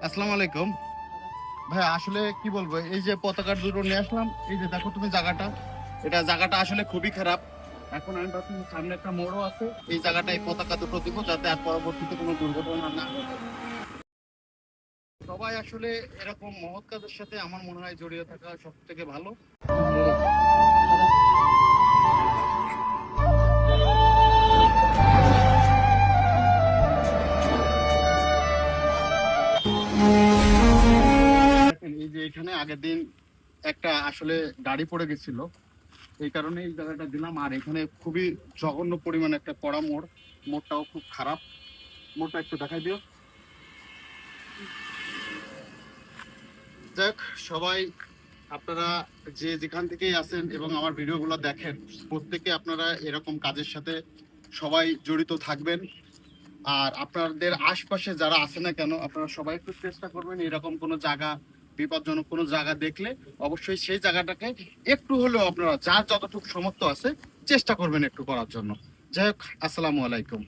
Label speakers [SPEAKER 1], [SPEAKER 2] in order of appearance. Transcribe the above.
[SPEAKER 1] আসসালামু আলাইকুম ভাই। আসলে কি বলবো, এই যে পতাকার দুটো নিয়ে আসলাম, এই যে দেখো তুমি জায়গাটা আসলে খুবই খারাপ। এখন আমি ভাবছি সামনে একটা মোড়ও আছে, এই জায়গাটায় পতাকা দুটো দিব যাতে আর পরবর্তীতে কোনো দুর্ঘটনা না ঘটে। সবাই আসলে এরকম মহৎ কাজের সাথে আমার মনে হয় জড়িয়ে থাকা সব থেকে ভালো। দেখেন, এই যে এখানে আগের দিন একটা আসলে গাড়ি পড়ে গেছিল, এই কারণে এই জায়গাটা দিলাম। আর এখানে খুবই জঘন্য পরিমাণে একটা কড়া মোড়, মোড়টাও খুব খারাপ। মোড়টা একটু দেখাই দিও। যাক, সবাই আপনারা যে যেখান থেকেই আছেন এবং আমার ভিডিওগুলো দেখেন, প্রত্যেকে আপনারা এরকম কাজের সাথে সবাই জড়িত থাকবেন। আর আপনাদের আশপাশে যারা আছে না কেন, আপনারা সবাই একটু চেষ্টা করবেন এরকম কোনো জায়গা, বিপজ্জনক কোনো জায়গা দেখলে অবশ্যই সেই জায়গাটাকে একটু হলেও আপনারা যার যতটুকু সামর্থ্য আছে চেষ্টা করবেন একটু করার জন্য। যাই হোক, আসসালামু আলাইকুম।